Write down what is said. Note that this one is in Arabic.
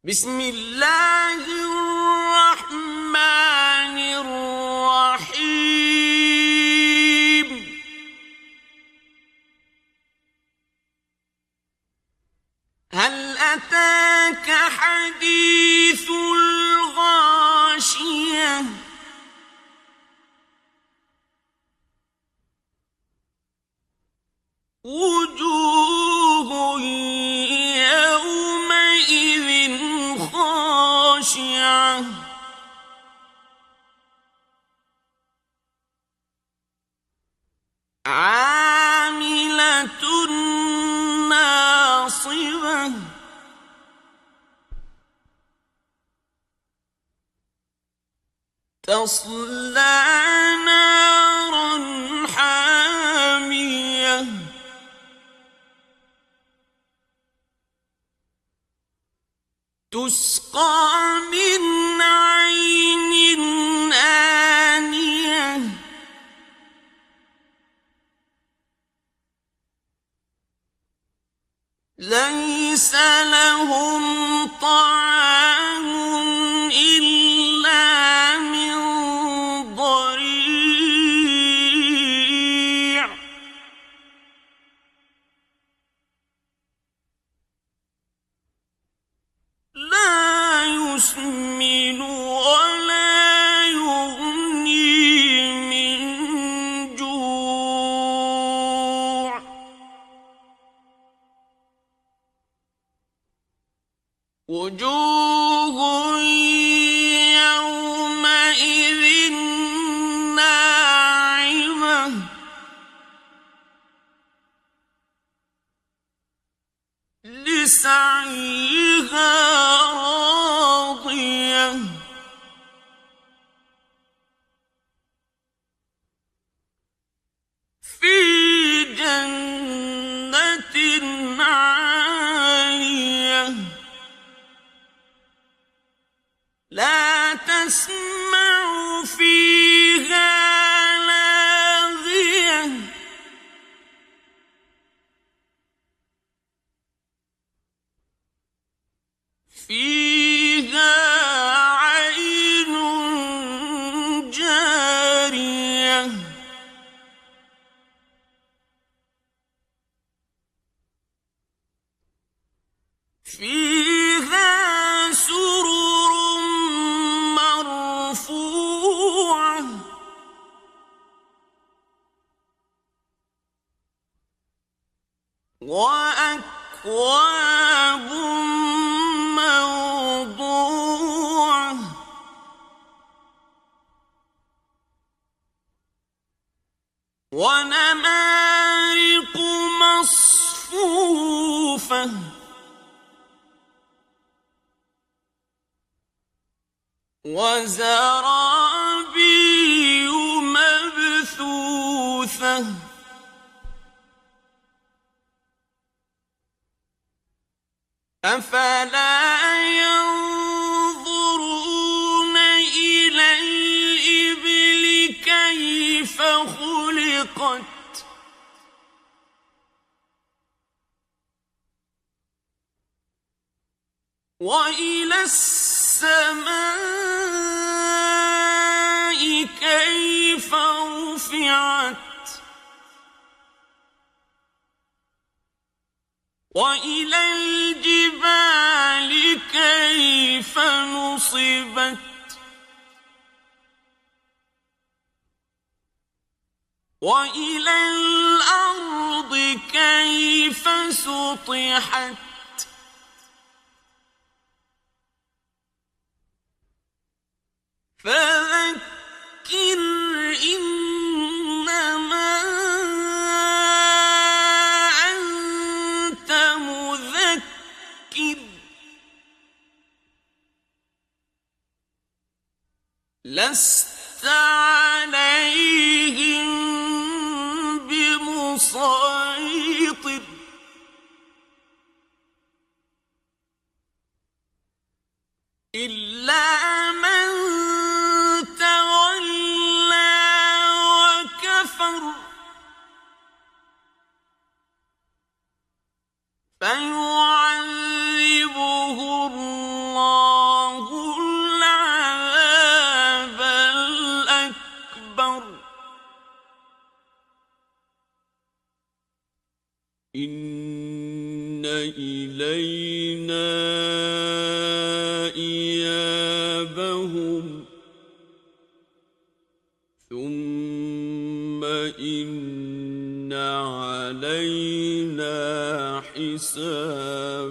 بسم الله الرحمن الرحيم. هل أتاك حديث الغاشية وجوه يومئذ خاشعة عاملة ناصبة تصلى نارا حامية تسقى من عين آنية ليس لهم طعام إلا من ضريع لا يسمن ولا يغني من جوع وجوه يومئذ ناعمة لسعيها راضية في جنة عالية لا تسمع فيها لاغية فيها عين جارية فيها سرر مرفوعة وأكواب موضوعة ونمارق مصفوفة وزرابي مبثوثة أفلا ينظرون إلى الإبل كيف خلقت وإلى السماء كيف رفعت وإلى الجبال كيف نصبت وإلى الأرض كيف سطحت فذكر إنما أنت مذكر لست عليهم بمسيطر إلا من تولى وكفر فيعذبه الله إن إلينا إيابهم ثم إن علينا حسابهم